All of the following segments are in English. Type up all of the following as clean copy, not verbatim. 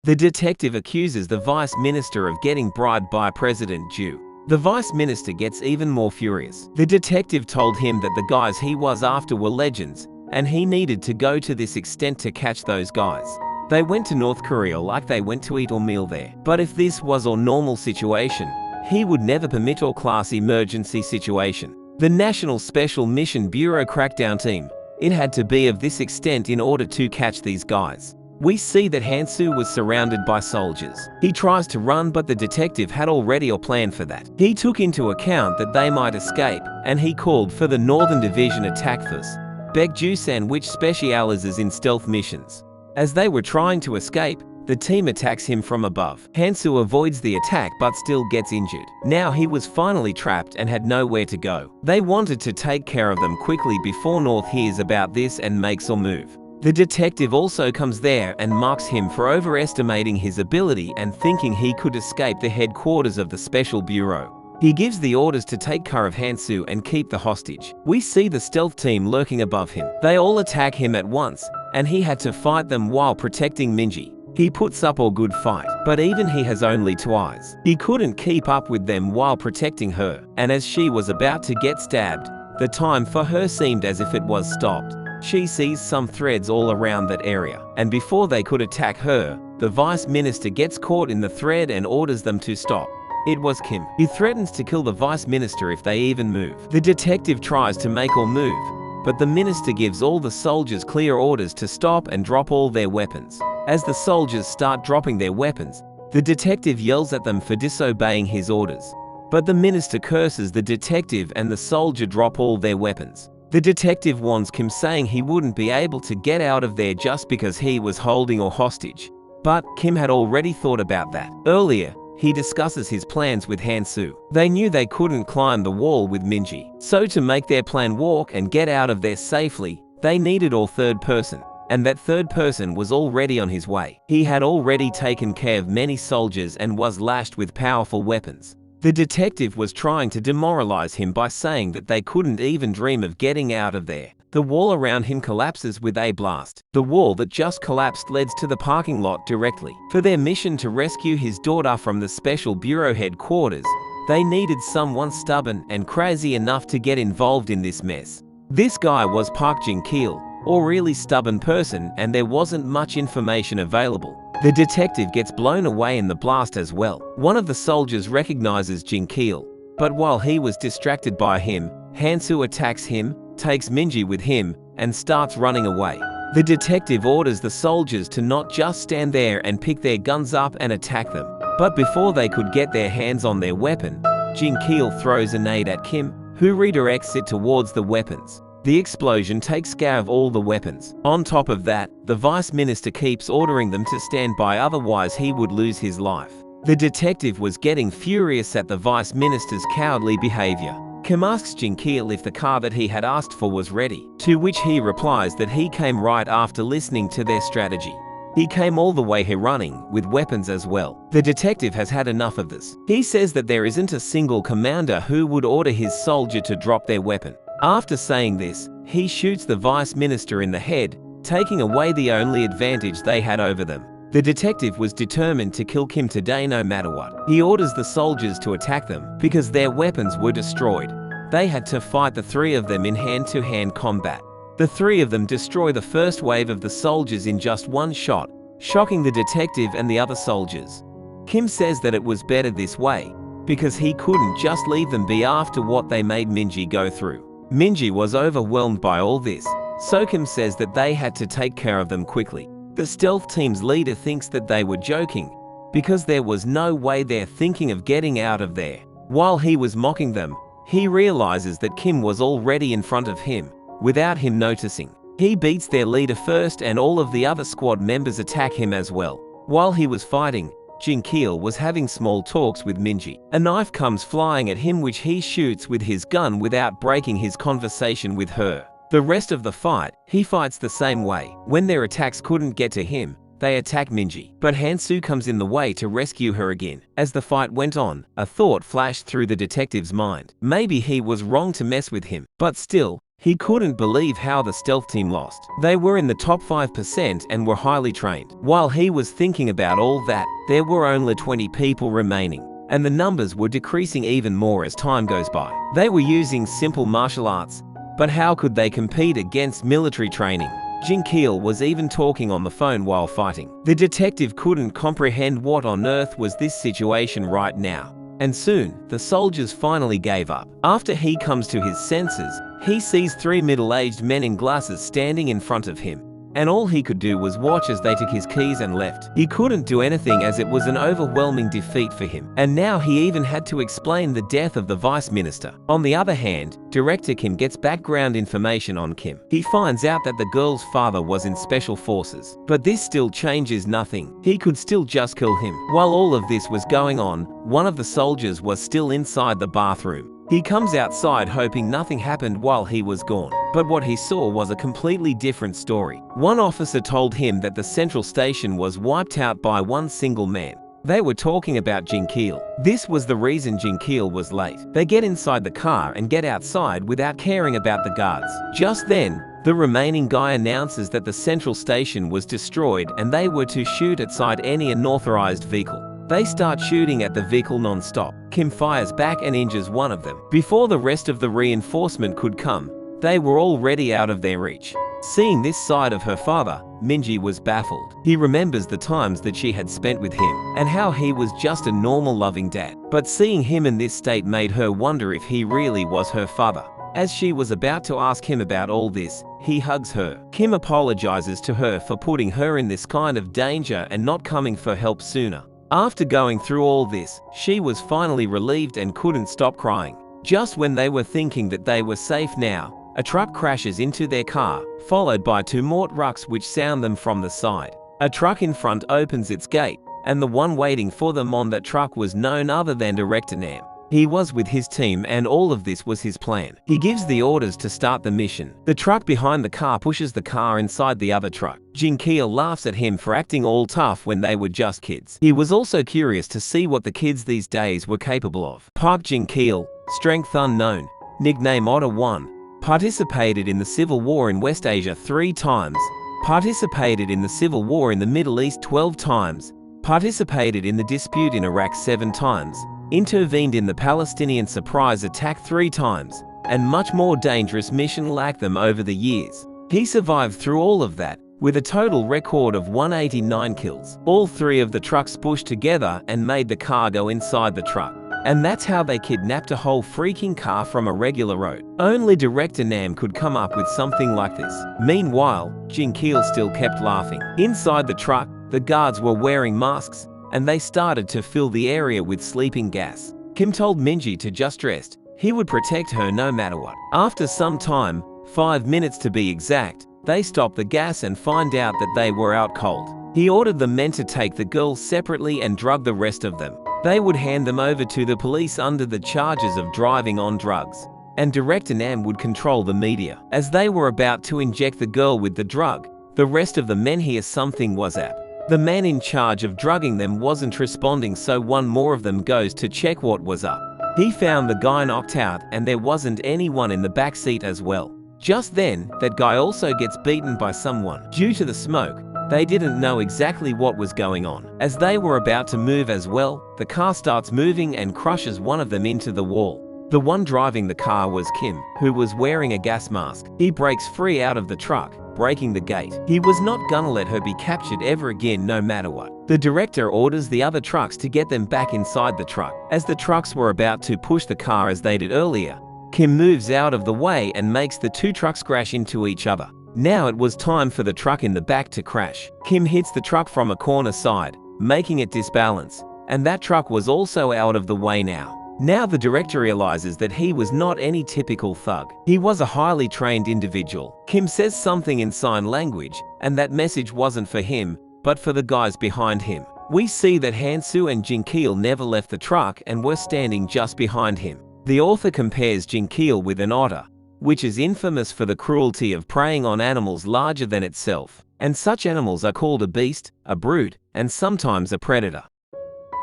The detective accuses the vice minister of getting bribed by President Ju. The vice minister gets even more furious. The detective told him that the guys he was after were legends, and he needed to go to this extent to catch those guys. They went to North Korea like they went to eat or meal there. But if this was a normal situation, he would never permit or class emergency situation. The National Special Mission Bureau crackdown team, it had to be of this extent in order to catch these guys. We see that Hansu was surrounded by soldiers. He tries to run, but the detective had already a plan for that. He took into account that they might escape, and he called for the Northern Division Attack Force, Baekjusan, which specializes in stealth missions. As they were trying to escape, the team attacks him from above. Hansu avoids the attack but still gets injured. Now he was finally trapped and had nowhere to go. They wanted to take care of them quickly before North hears about this and makes a move. The detective also comes there and mocks him for overestimating his ability and thinking he could escape the headquarters of the Special Bureau. He gives the orders to take care of Hansu and keep the hostage. We see the stealth team lurking above him. They all attack him at once, and he had to fight them while protecting Minji. He puts up a good fight, but even he has only 2 eyes. He couldn't keep up with them while protecting her, and as she was about to get stabbed, the time for her seemed as if it was stopped. She sees some threads all around that area, and before they could attack her, the vice minister gets caught in the thread and orders them to stop. It was Kim. He threatens to kill the vice minister if they even move. The detective tries to make or move, but the minister gives all the soldiers clear orders to stop and drop all their weapons. As the soldiers start dropping their weapons, the detective yells at them for disobeying his orders. But the minister curses the detective and the soldier drop all their weapons. The detective warns Kim, saying he wouldn't be able to get out of there just because he was holding a hostage. But Kim had already thought about that. Earlier, he discusses his plans with Hansu. They knew they couldn't climb the wall with Minji. So to make their plan work and get out of there safely, they needed a third person. And that third person was already on his way. He had already taken care of many soldiers and was lashed with powerful weapons. The detective was trying to demoralize him by saying that they couldn't even dream of getting out of there. The wall around him collapses with a blast. The wall that just collapsed leads to the parking lot directly. For their mission to rescue his daughter from the Special Bureau headquarters, they needed someone stubborn and crazy enough to get involved in this mess. This guy was Park Jin-kil, a really stubborn person, and there wasn't much information available. The detective gets blown away in the blast as well. One of the soldiers recognizes Jin-kil, but while he was distracted by him, Hansu attacks him, takes Minji with him, and starts running away. The detective orders the soldiers to not just stand there and pick their guns up and attack them. But before they could get their hands on their weapon, Jin-kil throws a nade at Kim, who redirects it towards the weapons. The explosion takes care of all the weapons. On top of that, the vice minister keeps ordering them to stand by, otherwise he would lose his life. The detective was getting furious at the vice minister's cowardly behavior. Kim asks Jin-kil if the car that he had asked for was ready, to which he replies that he came right after listening to their strategy. He came all the way here running, with weapons as well. The detective has had enough of this. He says that there isn't a single commander who would order his soldier to drop their weapon. After saying this, he shoots the vice minister in the head, taking away the only advantage they had over them. The detective was determined to kill Kim today no matter what. He orders the soldiers to attack them because their weapons were destroyed. They had to fight the 3 of them in hand-to-hand combat. The 3 of them destroy the first wave of the soldiers in just one shot, shocking the detective and the other soldiers. Kim says that it was better this way, because he couldn't just leave them be after what they made Minji go through. Minji was overwhelmed by all this, so Kim says that they had to take care of them quickly. The stealth team's leader thinks that they were joking, because there was no way they're thinking of getting out of there. While he was mocking them, he realizes that Kim was already in front of him, without him noticing. He beats their leader first, and all of the other squad members attack him as well. While he was fighting, Jin-kil was having small talks with Minji. A knife comes flying at him, which he shoots with his gun without breaking his conversation with her. The rest of the fight, he fights the same way. When their attacks couldn't get to him, they attack Minji. But Hansu comes in the way to rescue her again. As the fight went on, a thought flashed through the detective's mind. Maybe he was wrong to mess with him. But still, He couldn't believe how the stealth team lost. They were in the top 5% and were highly trained. While he was thinking about all that, there were only 20 people remaining, and the numbers were decreasing even more as time goes by. They were using simple martial arts, but how could they compete against military training? Jinkeel was even talking on the phone while fighting. The detective couldn't comprehend what on earth was this situation right now. And soon, the soldiers finally gave up. After he comes to his senses, he sees 3 middle-aged men in glasses standing in front of him, and all he could do was watch as they took his keys and left. He couldn't do anything as it was an overwhelming defeat for him. And now he even had to explain the death of the vice minister. On the other hand, director Kim gets background information on Kim. He finds out that the girl's father was in special forces. But this still changes nothing. He could still just kill him. While all of this was going on, one of the soldiers was still inside the bathroom. He comes outside hoping nothing happened while he was gone. But what he saw was a completely different story. One officer told him that the central station was wiped out by one single man. They were talking about Jinkeel. This was the reason Jinkeel was late. They get inside the car and get outside without caring about the guards. Just then, the remaining guy announces that the central station was destroyed and they were to shoot outside any unauthorized vehicle. They start shooting at the vehicle non-stop. Kim fires back and injures one of them. Before the rest of the reinforcement could come, they were already out of their reach. Seeing this side of her father, Minji was baffled. He remembers the times that she had spent with him, and how he was just a normal loving dad. But seeing him in this state made her wonder if he really was her father. As she was about to ask him about all this, he hugs her. Kim apologizes to her for putting her in this kind of danger and not coming for help sooner. After going through all this, she was finally relieved and couldn't stop crying. Just when they were thinking that they were safe now, a truck crashes into their car, followed by 2 more trucks which sound them from the side. A truck in front opens its gate, and the one waiting for them on that truck was none other than Director Nam. He was with his team and all of this was his plan. He gives the orders to start the mission. The truck behind the car pushes the car inside the other truck. Jinkeel laughs at him for acting all tough when they were just kids. He was also curious to see what the kids these days were capable of. Park Jinkeel, strength unknown, nickname Otter 1, participated in the civil war in West Asia 3 times, participated in the civil war in the Middle East 12 times, participated in the dispute in Iraq 7 times, intervened in the Palestinian surprise attack 3 times, and much more dangerous mission like them over the years. He survived through all of that, with a total record of 189 kills. All 3 of the trucks pushed together and made the car go inside the truck. And that's how they kidnapped a whole freaking car from a regular road. Only Director Nam could come up with something like this. Meanwhile, Jinkeel still kept laughing. Inside the truck, the guards were wearing masks, and they started to fill the area with sleeping gas. Kim told Minji to just rest. He would protect her no matter what. After some time, 5 minutes to be exact, they stop the gas and find out that they were out cold. He ordered the men to take the girls separately and drug the rest of them. They would hand them over to the police under the charges of driving on drugs. And Director Nam would control the media. As they were about to inject the girl with the drug, the rest of the men hear something was up. The man in charge of drugging them wasn't responding, so one more of them goes to check what was up. He found the guy knocked out and there wasn't anyone in the back seat as well. Just then, that guy also gets beaten by someone. Due to the smoke, they didn't know exactly what was going on. As they were about to move as well, the car starts moving and crushes one of them into the wall. The one driving the car was Kim, who was wearing a gas mask. He breaks free out of the truck, breaking the gate. He was not gonna let her be captured ever again no matter what. The director orders the other trucks to get them back inside the truck. As the trucks were about to push the car as they did earlier, Kim moves out of the way and makes the 2 trucks crash into each other. Now it was time for the truck in the back to crash. Kim hits the truck from a corner side, making it disbalance, and that truck was also out of the way now. Now the director realizes that he was not any typical thug. He was a highly trained individual. Kim says something in sign language, and that message wasn't for him, but for the guys behind him. We see that Hansu and Jinkeel never left the truck and were standing just behind him. The author compares Jinkeel with an otter, which is infamous for the cruelty of preying on animals larger than itself. And such animals are called a beast, a brute, and sometimes a predator.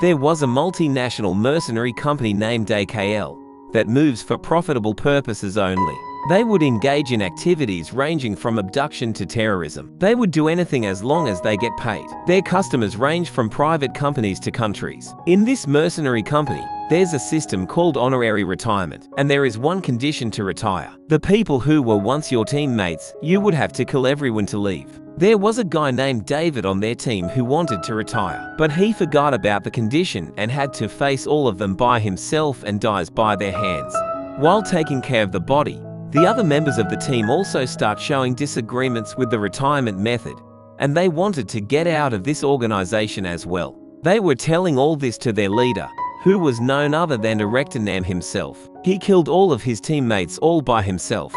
There was a multinational mercenary company named AKL that moves for profitable purposes only. They would engage in activities ranging from abduction to terrorism. They would do anything as long as they get paid. Their customers range from private companies to countries. In this mercenary company, there's a system called honorary retirement, and there is one condition to retire. The people who were once your teammates, you would have to kill everyone to leave. There was a guy named David on their team who wanted to retire, but he forgot about the condition and had to face all of them by himself and dies by their hands. While taking care of the body, the other members of the team also start showing disagreements with the retirement method, and they wanted to get out of this organization as well. They were telling all this to their leader, who was none other than Director Nam himself. He killed all of his teammates all by himself,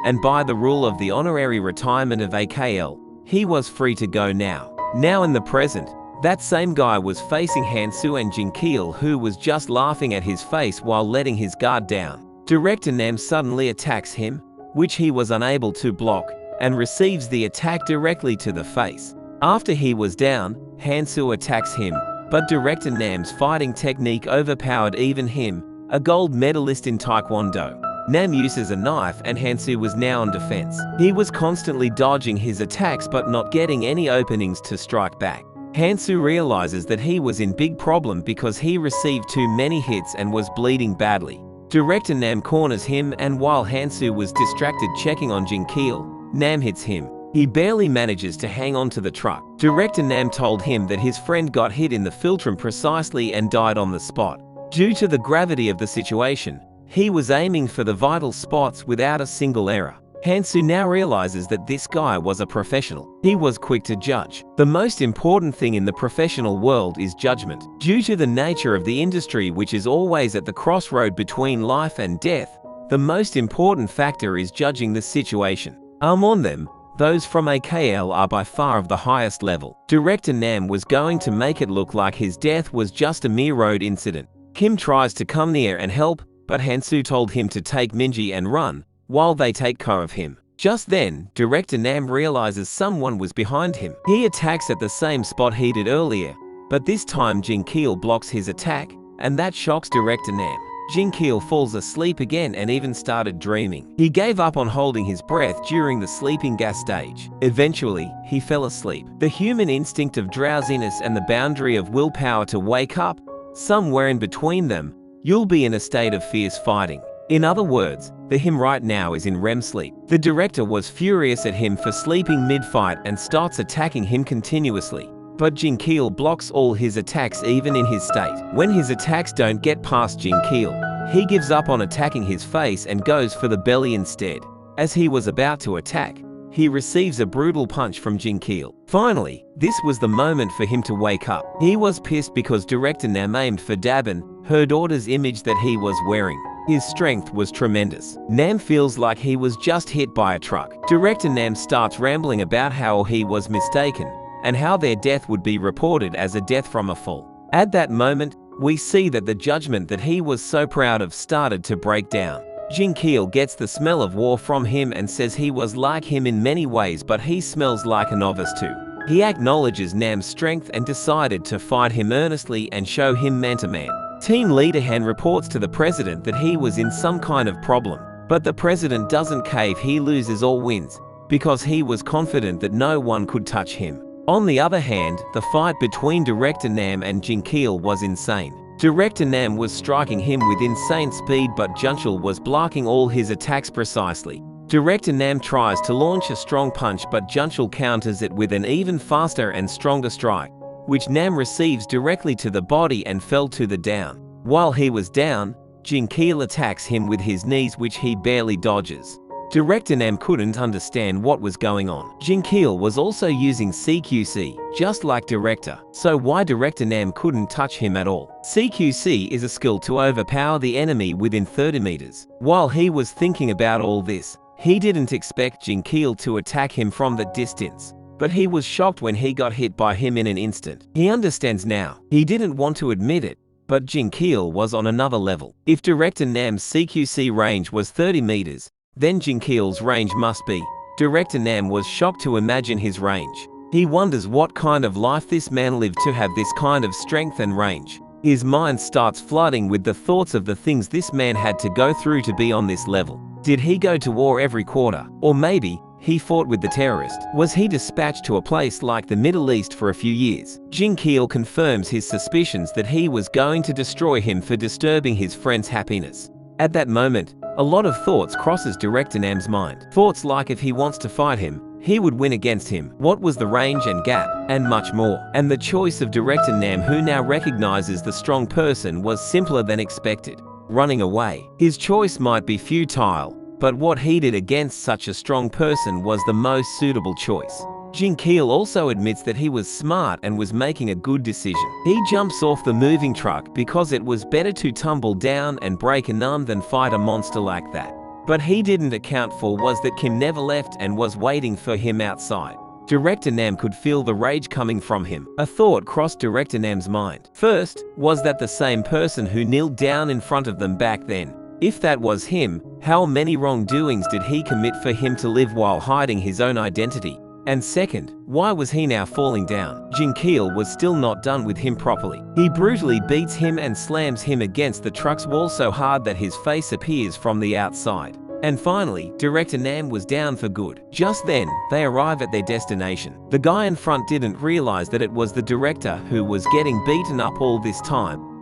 and by the rule of the honorary retirement of AKL, he was free to go now. Now in the present, that same guy was facing Hansu and Jinkeel, who was just laughing at his face while letting his guard down. Director Nam suddenly attacks him, which he was unable to block, and receives the attack directly to the face. After he was down, Hansu attacks him, but Director Nam's fighting technique overpowered even him, a gold medalist in Taekwondo. Nam uses a knife and Hansu was now on defense. He was constantly dodging his attacks but not getting any openings to strike back. Hansu realizes that he was in big problem because he received too many hits and was bleeding badly. Director Nam corners him, and while Hansu was distracted checking on Jinkeel, Nam hits him. He barely manages to hang on to the truck. Director Nam told him that his friend got hit in the philtrum precisely and died on the spot. Due to the gravity of the situation, he was aiming for the vital spots without a single error. Hansu now realizes that this guy was a professional. He was quick to judge. The most important thing in the professional world is judgment. Due to the nature of the industry, which is always at the crossroad between life and death, the most important factor is judging the situation. On them, those from AKL are by far of the highest level. Director Nam was going to make it look like his death was just a mere road incident. Kim tries to come near and help, but Hansu told him to take Minji and run, while they take care of him. Just then, Director Nam realizes someone was behind him. He attacks at the same spot he did earlier, but this time Jinkeel blocks his attack, and that shocks Director Nam. Jinkeel falls asleep again and even started dreaming. He gave up on holding his breath during the sleeping gas stage. Eventually, he fell asleep. The human instinct of drowsiness and the boundary of willpower to wake up, somewhere in between them, you'll be in a state of fierce fighting. In other words, the him right now is in REM sleep. The director was furious at him for sleeping mid-fight and starts attacking him continuously. But Jinkeel blocks all his attacks even in his state. When his attacks don't get past Jinkeel, he gives up on attacking his face and goes for the belly instead. As he was about to attack, he receives a brutal punch from Jinkeel. Finally, this was the moment for him to wake up. He was pissed because Director Nam aimed for Dabin, her daughter's image that he was wearing. His strength was tremendous. Nam feels like he was just hit by a truck. Director Nam starts rambling about how he was mistaken, and how their death would be reported as a death from a fall. At that moment, we see that the judgment that he was so proud of started to break down. Jinkeel gets the smell of war from him and says he was like him in many ways, but he smells like a novice too. He acknowledges Nam's strength and decided to fight him earnestly and show him man-to-man. Team leader Han reports to the president that he was in some kind of problem, but the president doesn't care if he loses or wins, because he was confident that no one could touch him. On the other hand, the fight between Director Nam and Jinkeel was insane. Director Nam was striking him with insane speed, but Jinkeel was blocking all his attacks precisely. Director Nam tries to launch a strong punch, but Jinkeel counters it with an even faster and stronger strike, which Nam receives directly to the body and fell to the down. While he was down, Jinkeel attacks him with his knees, which he barely dodges. Director Nam couldn't understand what was going on. Jinkeel was also using CQC, just like Director, so why Director Nam couldn't touch him at all? CQC is a skill to overpower the enemy within 30 meters. While he was thinking about all this, he didn't expect Jinkeel to attack him from that distance. But he was shocked when he got hit by him in an instant. He understands now. He didn't want to admit it, but Jinkeel was on another level. If Director Nam's CQC range was 30 meters, then Jinkeel's range must be. Director Nam was shocked to imagine his range. He wonders what kind of life this man lived to have this kind of strength and range. His mind starts flooding with the thoughts of the things this man had to go through to be on this level. Did he go to war every quarter? Or maybe he fought with the terrorist? Was he dispatched to a place like the Middle East for a few years? Jin Keel confirms his suspicions that he was going to destroy him for disturbing his friend's happiness. At that moment, a lot of thoughts crosses Director Nam's mind. Thoughts like if he wants to fight him, he would win against him. What was the range and gap? And much more. And the choice of Director Nam, who now recognizes the strong person, was simpler than expected. Running away. His choice might be futile, but what he did against such a strong person was the most suitable choice. Jin Keel also admits that he was smart and was making a good decision. He jumps off the moving truck because it was better to tumble down and break an arm than fight a monster like that. But he didn't account for was that Kim never left and was waiting for him outside. Director Nam could feel the rage coming from him. A thought crossed Director Nam's mind. First, was that the same person who kneeled down in front of them back then? If that was him, how many wrongdoings did he commit for him to live while hiding his own identity? And second, why was he now falling down? Jin Keel was still not done with him properly. He brutally beats him and slams him against the truck's wall so hard that his face appears from the outside. And finally, Director Nam was down for good. Just then, they arrive at their destination. The guy in front didn't realize that it was the director who was getting beaten up all this time,